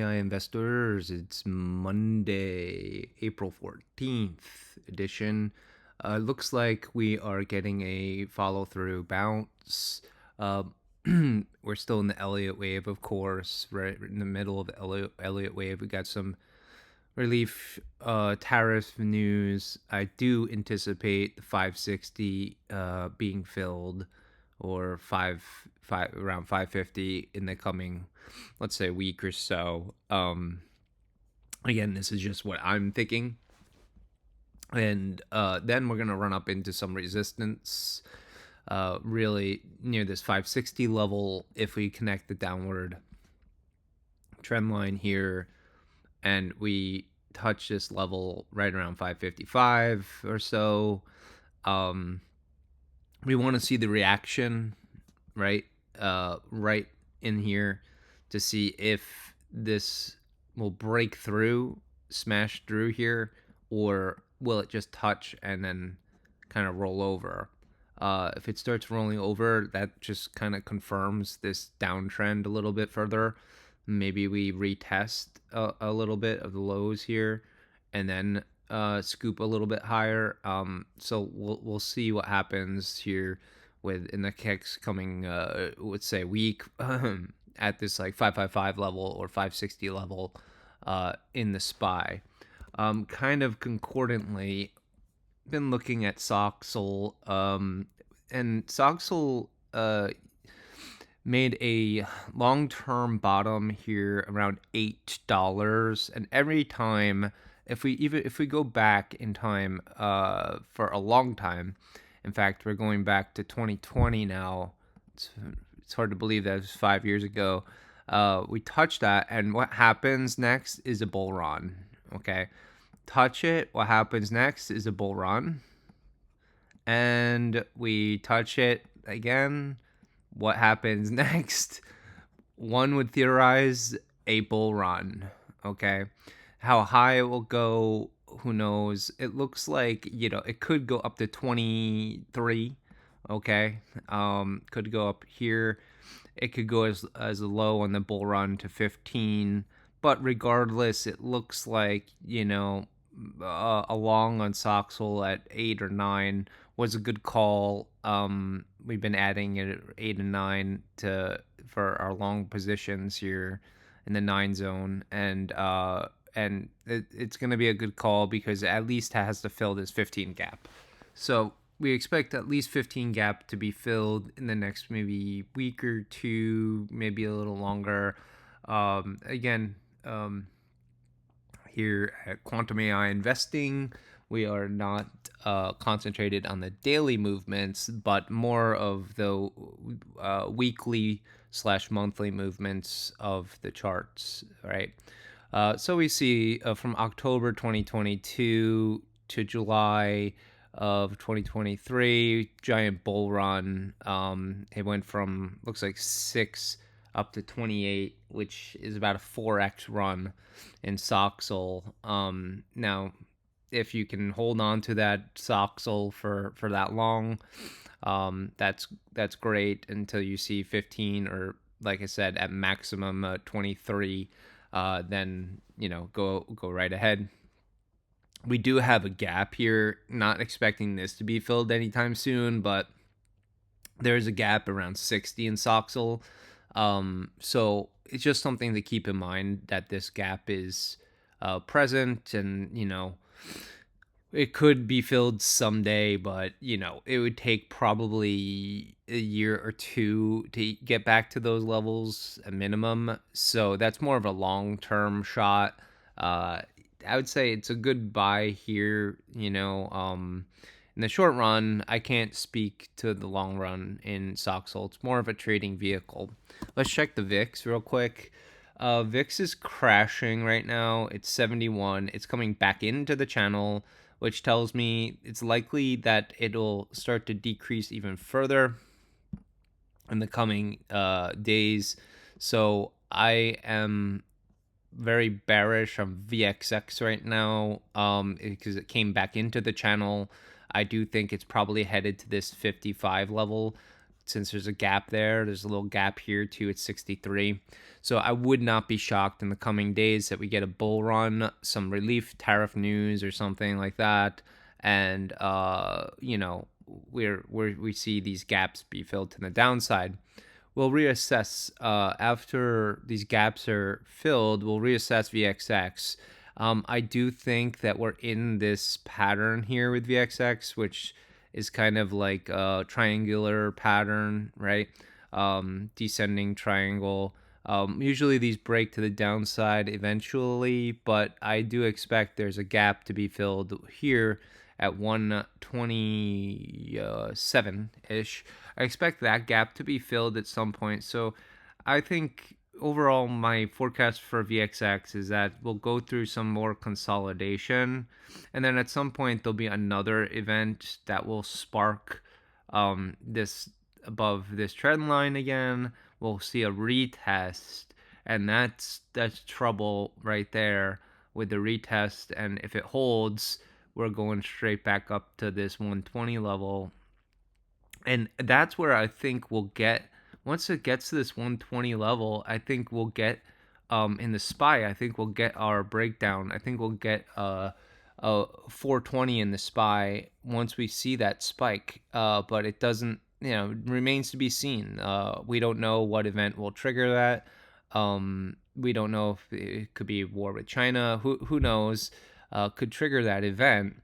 AI investors. It's Monday, April 14th edition. Looks like we are getting a follow through bounce. Uh, we're still in the Elliott wave, of course, right in the middle of the Elliott wave. We got some relief tariff news. I do anticipate the 560 being filled, or around 550 in the coming, let's say, week or so. Again, this is just what I'm thinking. And then we're gonna run up into some resistance, really near this 560 level. If we connect the downward trend line here, and we touch this level right around 555 or so, we want to see the reaction right right in here to see if this will break through, smash through here, or will it just touch and then kind of roll over. If it starts rolling over, that just kind of confirms this downtrend a little bit further. Maybe we retest a little bit of the lows here and then scoop a little bit higher. So we'll see what happens here in the kicks coming, let's say, week at this like 555 level or 560 level in the SPY. Kind of concordantly, been looking at Soxel, and Soxel made a long-term bottom here around $8, and every time, if we go back in time for a long time, in fact we're going back to 2020 now. It's hard to believe that it was 5 years ago. We touched that, and what happens next is a bull run. Okay, touch it, what happens next is a bull run, and we touch it again. What happens next? One would theorize a bull run. Okay, how high it will go, who knows? It looks like, it could go up to 23. Okay, could go up here. It could go as low on the bull run to 15. But regardless, it looks like, a long on Soxel at 8 or 9 was a good call. We've been adding it at 8 and 9 for our long positions here in the 9 zone, and it's going to be a good call because it at least has to fill this 15 gap. So we expect at least 15 gap to be filled in the next maybe week or two, maybe a little longer. Again, here at Quantum AI Investing, we are not concentrated on the daily movements, but more of the weekly/monthly movements of the charts, right? So we see from October 2022 to July of 2023, giant bull run. It went from, looks like 6 up to 28, which is about a 4x run in Soxel. Now, if you can hold on to that Soxel for that long, that's great until you see 15, or like I said, at maximum 23. Then go right ahead. We do have a gap here. Not expecting this to be filled anytime soon, but there's a gap around 60 in Soxel. So it's just something to keep in mind, that this gap is present, and it could be filled someday, but it would take probably a year or two to get back to those levels, a minimum. So that's more of a long-term shot. I would say it's a good buy here. In the short run, I can't speak to the long run in Soxel. It's more of a trading vehicle. Let's check the VIX real quick. VIX is crashing right now. It's 71. It's coming back into the channel, which tells me it's likely that it'll start to decrease even further in the coming days. So I am very bearish on VXX right now, because it came back into the channel. I do think it's probably headed to this 55 level since there's a gap there. There's a little gap here too at 63. So I would not be shocked in the coming days that we get a bull run, some relief tariff news or something like that, and we see these gaps be filled to the downside. We'll reassess after these gaps are filled. We'll reassess VXX. I do think that we're in this pattern here with VXX, which is kind of like a triangular pattern, right? Descending triangle. Usually these break to the downside eventually, but I do expect there's a gap to be filled here at 127-ish. I expect that gap to be filled at some point. So I think overall my forecast for VXX is that we'll go through some more consolidation, and then at some point there'll be another event that will spark this above this trend line again. We'll see a retest, and that's trouble right there with the retest. And if it holds, we're going straight back up to this 120 level, and that's where I think we'll get. Once it gets to this 120 level, I think we'll get in the SPY. I think we'll get our breakdown. I think we'll get a 420 in the SPY once we see that spike. But it doesn't, remains to be seen. We don't know what event will trigger that. We don't know if it could be war with China. Who knows? Could trigger that event.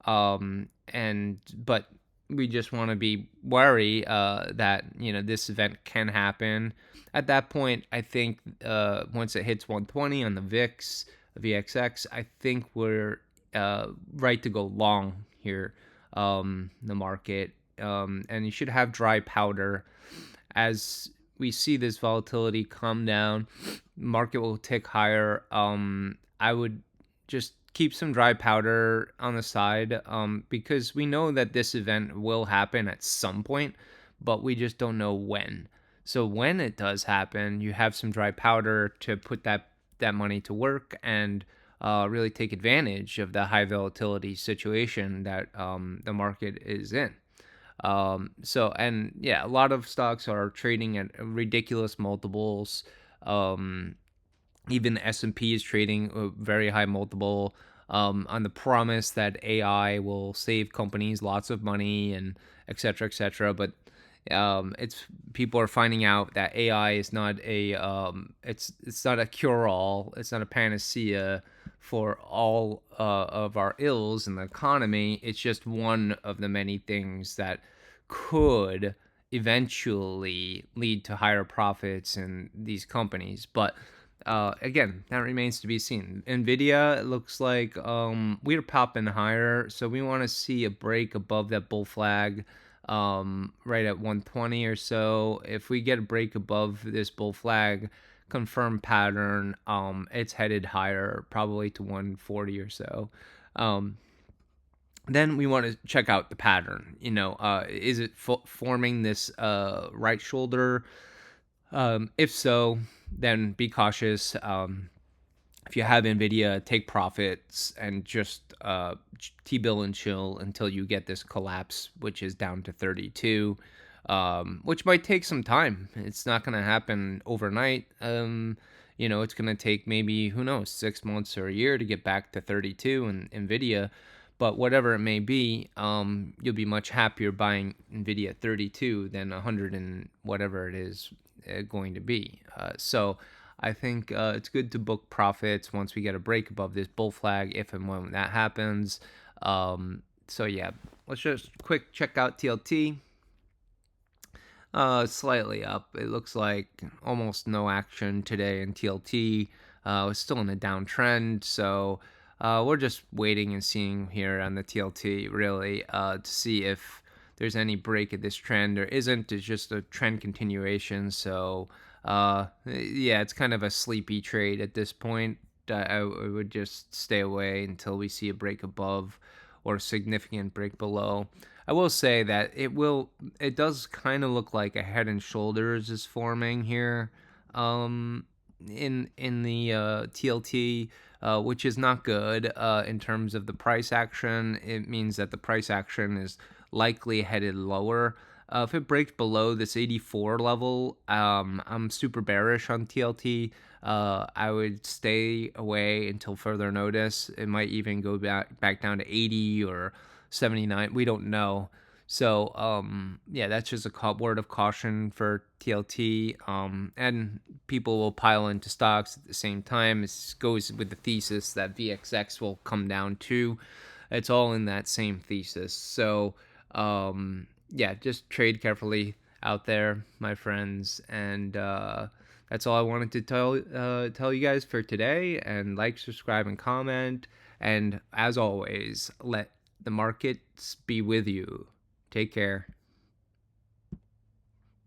But we just want to be wary that this event can happen. At that point, I think once it hits 120 on the VXX, I think we're right to go long here, the market, and you should have dry powder. As we see this volatility come down, market will tick higher. I would just keep some dry powder on the side, because we know that this event will happen at some point, but we just don't know when. So when it does happen, you have some dry powder to put that money to work and really take advantage of the high volatility situation that the market is in. A lot of stocks are trading at ridiculous multiples. Even the S&P is trading a very high multiple on the promise that AI will save companies lots of money and et cetera, et cetera. But people are finding out that AI is not it's not a cure-all. It's not a panacea for all of our ills in the economy. It's just one of the many things that could eventually lead to higher profits in these companies. But again, that remains to be seen. NVIDIA, it looks like we're popping higher, so we want to see a break above that bull flag right at 120 or so. If we get a break above this bull flag, confirmed pattern, it's headed higher, probably to 140 or so. Then we want to check out the pattern. Is it forming this right shoulder? If so, then be cautious. If you have NVIDIA, take profits and just T-bill and chill until you get this collapse, which is down to 32, which might take some time. It's not going to happen overnight. It's going to take maybe, 6 months or a year to get back to 32 in NVIDIA. But whatever it may be, you'll be much happier buying NVIDIA at 32 than 100 and whatever it is going to be. So I think it's good to book profits once we get a break above this bull flag, if and when that happens. Let's just quick check out TLT. Slightly up. It looks like almost no action today in TLT. It's still in a downtrend, so we're just waiting and seeing here on the TLT, really, to see if there's any break of this trend. There isn't. It's just a trend continuation. So, it's kind of a sleepy trade at this point. I would just stay away until we see a break above or a significant break below. I will say that it does kind of look like a head and shoulders is forming here in the TLT, which is not good in terms of the price action. It means that the price action is likely headed lower. If it breaks below this 84 level, I'm super bearish on TLT. I would stay away until further notice. It might even go back down to 80 or 79. We don't know. So yeah, that's just a word of caution for TLT. And people will pile into stocks at the same time. It goes with the thesis that VXX will come down too. It's all in that same thesis. So yeah, just trade carefully out there, my friends. And that's all I wanted to tell you guys for today. And like, subscribe, and comment. And as always, let the markets be with you. Take care.